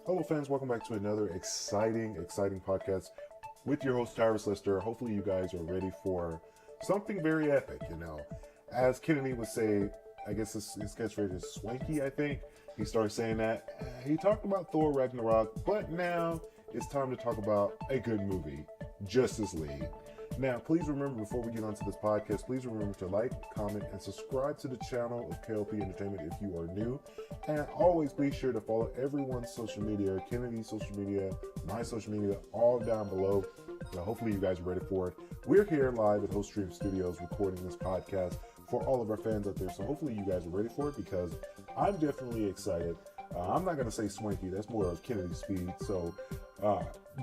Hello, fans. Welcome back to another exciting podcast with your host, Tyrus Lister. Hopefully, you guys are ready for something very epic. As Kennedy would say, I guess his catchphrase is swanky, I think. He started saying that. He talked about Thor Ragnarok, but now it's time to talk about a good movie, Justice League. Now, please remember, before we get onto this podcast, please remember to like, comment, and subscribe to the channel of K.L.P Entertainment if you are new. And always be sure to follow everyone's social media, Kennedy's social media, my social media, all down below. Hopefully you guys are ready for it. We're here live at Host Stream Studios recording this podcast for all of our fans out there. So hopefully you guys are ready for it because I'm definitely excited. I'm not going to say swanky. That's more of Kennedy's speed. So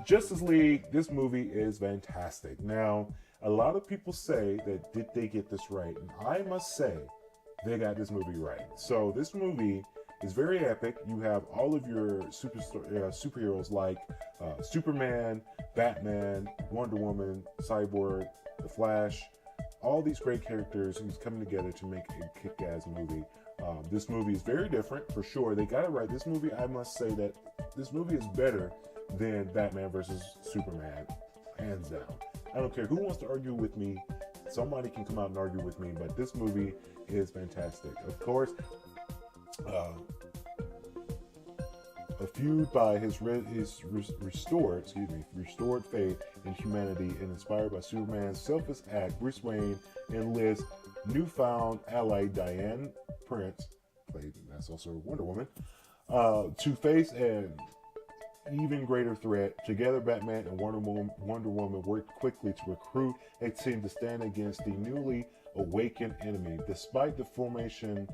Justice League, this movie is fantastic. Now, a lot of people say that did they get this right? And I must say they got this movie right. So this movie is very epic. You have all of your superheroes like Superman, Batman, Wonder Woman, Cyborg, The Flash, all these great characters who's coming together to make a kick-ass movie. This movie is very different, for sure. They got it right. This movie, I must say that this movie is better than Batman versus Superman, hands down. I don't care who wants to argue with me. Somebody can come out and argue with me, but this movie is fantastic. Of course, a feud by his restored faith in humanity and inspired by Superman's selfless act, Bruce Wayne enlists newfound ally Diane Prince, that's also Wonder Woman, to face an even greater threat. Together, Batman and Wonder Woman work quickly to recruit a team to stand against the newly awakened enemy. Despite the formation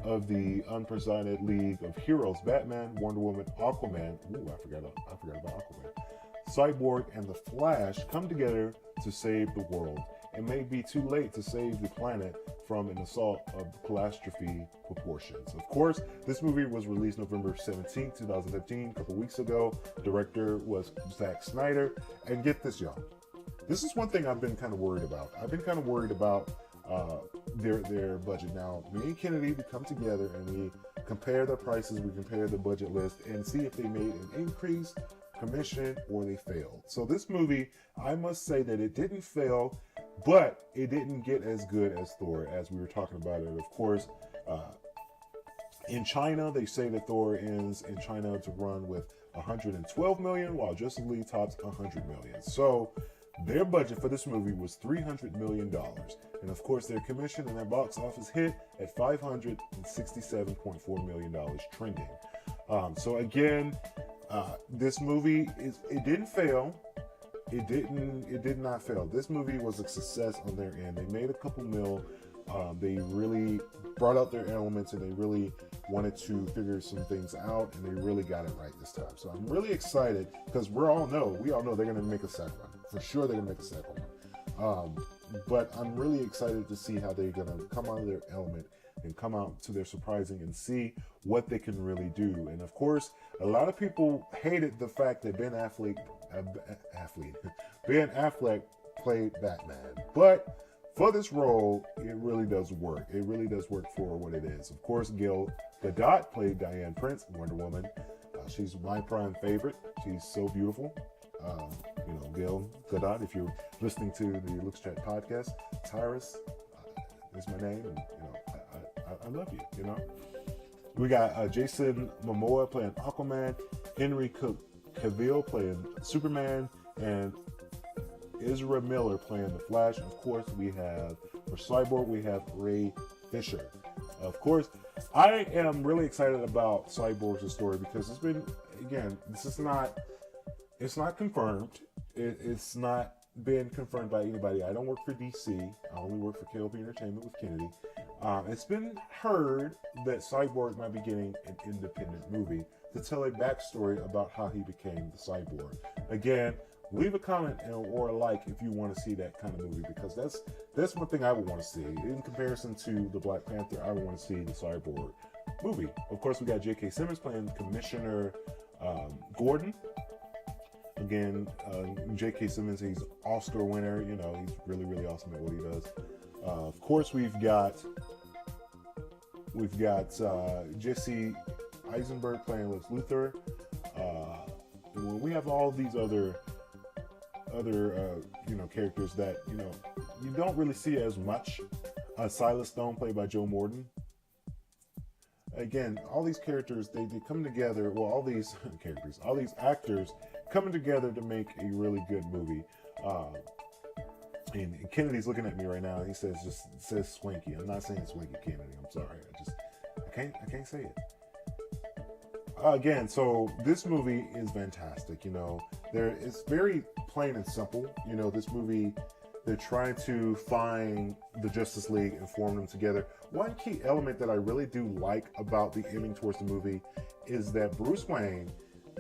of the unprecedented League of Heroes, Batman, Wonder Woman, Aquaman, I forgot about Aquaman, Cyborg, and The Flash come together to save the world. It may be too late to save the planet from an assault of catastrophe proportions. Of course, this movie was released November 17, 2015, a couple weeks ago. The director was Zack Snyder. And get this, y'all. This is one thing I've been kind of worried about. I've been kind of worried about their budget. Now, me and Kennedy, we come together and we compare the prices, we compare the budget list, and see if they made an increase, commission, or they failed. So this movie, I must say that it didn't fail, but it didn't get as good as Thor, as we were talking about it. Of course, in China, they say that Thor ends in China to run with 112 million, while Justice League tops 100 million. So their budget for this movie was $300 million. And of course, their commission and their box office hit at $567.4 million trending. So again, this movie, it didn't fail. It did not fail. This movie was a success on their end. They made a couple mil. They really brought out their elements and they really wanted to figure some things out, and they really got it right this time. So I'm really excited because we all know they're going to make a second one. For sure they're going to make a second one. But I'm really excited to see how they're going to come out of their element and come out to their surprising and see what they can really do. And of course, a lot of people hated the fact that Ben Affleck played Batman. But for this role, it really does work. It really does work for what it is. Of course, Gal Gadot played Diane Prince, Wonder Woman. She's my prime favorite. She's so beautiful. Gal Gadot, if you're listening to the Looks Chat podcast, Tyrus is my name. And, I love you, We got Jason Momoa playing Aquaman, Henry Cavill playing Superman, and Ezra Miller playing The Flash. Of course, for Cyborg, we have Ray Fisher. Of course, I am really excited about Cyborg's story because it's been, again, it's not confirmed. It's not been confirmed by anybody. I don't work for DC. I only work for K.L.P Entertainment with Kennedy. It's been heard that Cyborg might be getting an independent movie to tell a backstory about how he became the Cyborg. Again, leave a comment or a like if you want to see that kind of movie, because that's one thing I would want to see. In comparison to the Black Panther, I would want to see the Cyborg movie. Of course, we got J.K. Simmons playing Commissioner Gordon. Again, J.K. Simmons, he's Oscar winner. He's really, really awesome at what he does. Of course, we've got Jesse Eisenberg playing Lex Luthor. we have all these other characters that you don't really see as much. Silas Stone, played by Joe Morton. Again, all these characters, they come together. Well, all these characters, all these actors coming together to make a really good movie. And Kennedy's looking at me right now. He says swanky. I'm not saying swanky, Kennedy. I'm sorry. I can't say it. Again, so this movie is fantastic. It's very plain and simple. This movie, they're trying to find the Justice League and form them together. One key element that I really do like about the ending towards the movie is that Bruce Wayne,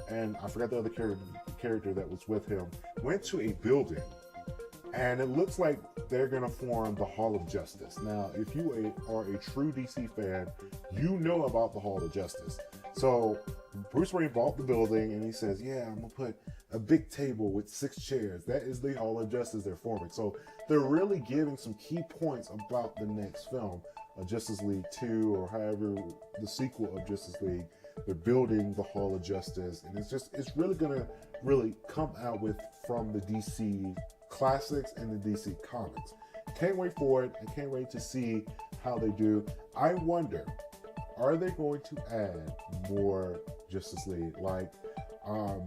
and I forgot the other character that was with him, went to a building, and it looks like they're going to form the Hall of Justice. Now, if you are a true DC fan, you know about the Hall of Justice. So Bruce Wayne bought the building, and he says, yeah, I'm going to put a big table with 6 chairs. That is the Hall of Justice they're forming. So they're really giving some key points about the next film, Justice League 2, or however the sequel of Justice League. They're building the Hall of Justice, and it's really going to really come out from the DC classics and the DC comics. Can't wait for it. I can't wait to see how they do. I wonder, are they going to add more Justice League? Like, I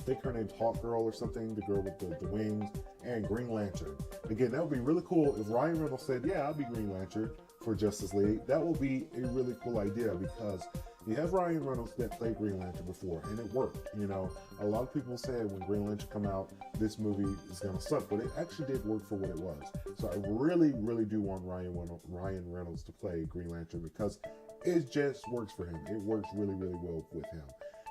think her name's Hawk Girl or something, the girl with the wings, and Green Lantern. Again, that would be really cool if Ryan Reynolds said, yeah, I'll be Green Lantern for Justice League. That will be a really cool idea, because you have Ryan Reynolds that played Green Lantern before, and it worked. A lot of people said when Green Lantern come out, this movie is going to suck, but it actually did work for what it was. So I really, really do want Ryan Reynolds to play Green Lantern, because it just works for him. It works really, really well with him.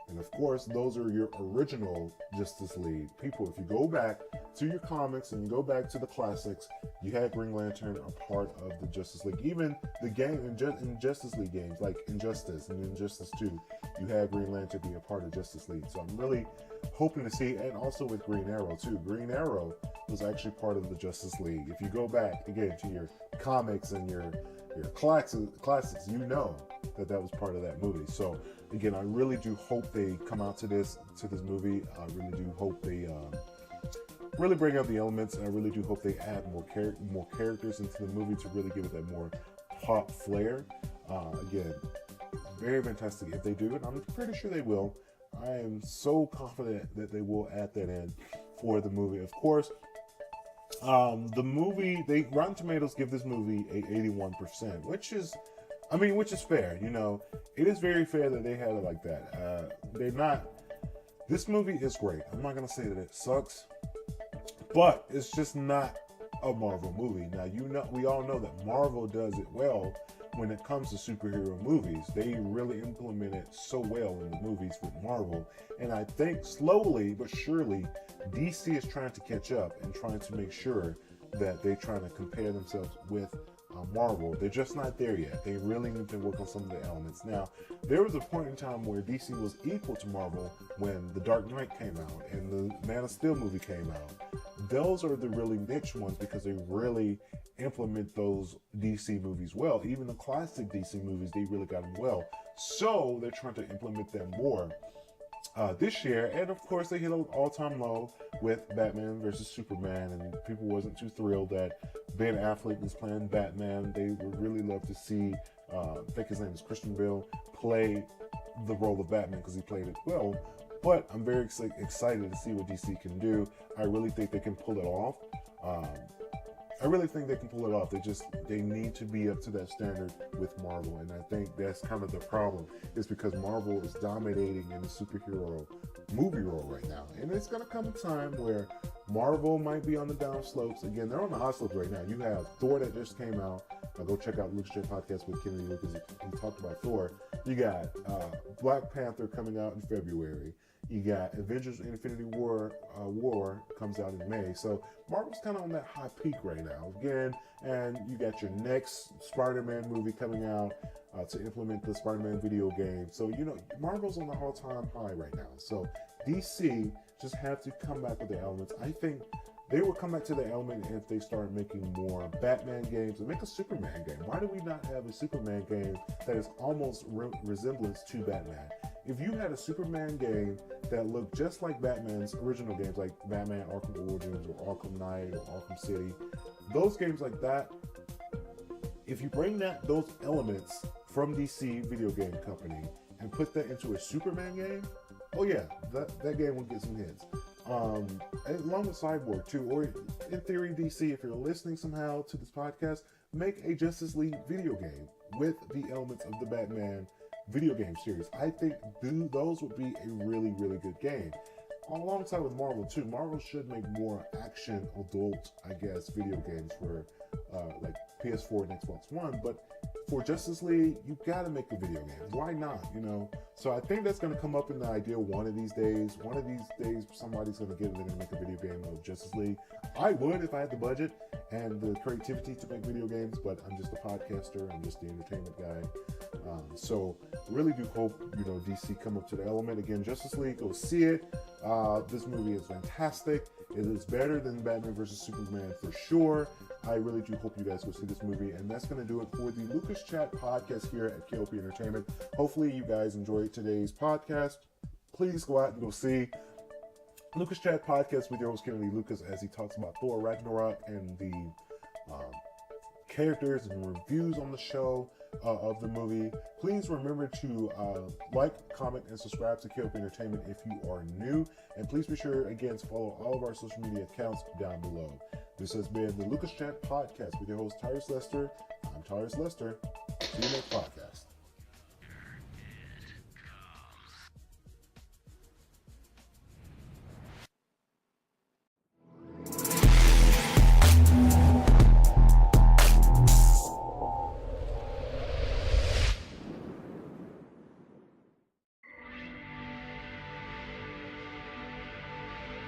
And of course, those are your original Justice League people. If you go back to your comics and you go back to the classics, you had Green Lantern a part of the Justice League. Even the game in Justice League games, like Injustice and Injustice 2, you had Green Lantern be a part of Justice League. So I'm really hoping to see, and also with Green Arrow too. Green Arrow was actually part of the Justice League. If you go back again to your comics and your classics, you know that was part of that movie. So again, I really do hope they come out to this movie. I really do hope they really bring out the elements. I really do hope they add more characters into the movie to really give it that more pop flair. Again, very fantastic if they do it. I'm pretty sure they will. I am so confident that they will add that in for the movie. Of course, the movie, Rotten Tomatoes give this movie a 81%, which is fair. It is very fair that they had it like that. This movie is great. I'm not going to say that it sucks, but it's just not a Marvel movie. Now, we all know that Marvel does it well when it comes to superhero movies. They really implement it so well in the movies with Marvel. And I think slowly but surely, DC is trying to catch up and trying to make sure that they're trying to compare themselves with Marvel. They're just not there yet. They really need to work on some of the elements. Now, there was a point in time where DC was equal to Marvel when The Dark Knight came out and the Man of Steel movie came out. Those are the really niche ones because they really implement those DC movies well. Even the classic DC movies, they really got them well. So they're trying to implement them more this year. And of course, they hit an all-time low with Batman versus Superman, and people wasn't too thrilled that Ben Affleck is playing Batman. They would really love to see, I think his name is Christian Bale, play the role of Batman because he played it well. But I'm very excited to see what DC can do. I really think they can pull it off. They need to be up to that standard with Marvel. And I think that's kind of the problem, is because Marvel is dominating in the superhero movie role right now. And it's going to come a time where Marvel might be on the down slopes. Again, they're on the high slopes right now. You have Thor that just came out. Go check out Luke's J Podcast with Kennedy because he talked about Thor. You got Black Panther coming out in February. You got Avengers Infinity War comes out in May. So Marvel's kind of on that high peak right now. Again, and you got your next Spider-Man movie coming out to implement the Spider-Man video game. So, Marvel's on the all-time high right now. So DC just have to come back with the elements. I think they will come back to the element if they start making more Batman games and make a Superman game. Why do we not have a Superman game that is almost resemblance to Batman? If you had a Superman game that look just like Batman's original games, like Batman Arkham Origins or Arkham Knight or Arkham City. Those games like that, if you bring those elements from DC video game company and put that into a Superman game, oh yeah, that game will get some hits. Along with Cyborg too, or in theory DC, if you're listening somehow to this podcast, make a Justice League video game with the elements of the Batman video game series. I think those would be a really, really good game. Alongside with Marvel too. Marvel should make more action adult, I guess, video games for like PS4 and Xbox One, but for Justice League, you gotta make a video game. Why not, you know? So I think that's gonna come up in the idea one of these days. One of these days, somebody's gonna get it and make a video game of Justice League. I would if I had the budget and the creativity to make video games, but I'm just a podcaster. I'm just the entertainment guy. So really do hope, you know, DC come up to the element. Again, Justice League, go see it. This movie is fantastic. It is better than Batman vs. Superman for sure. I really do hope you guys go see this movie. And that's going to do it for the Lucas Chat podcast here at K.L.P. Entertainment. Hopefully you guys enjoyed today's podcast. Please go out and go see Lucas Chat podcast with your host, Kennedy Lucas, as he talks about Thor Ragnarok and the characters and reviews on the show of the movie. Please remember to like, comment, and subscribe to K.L.P. Entertainment if you are new. And please be sure, again, to follow all of our social media accounts down below. This has been the Lucas Chat podcast with your host, Tyrus Lester. I'm Tyrus Lester. See you next podcast.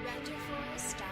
Ranger Forest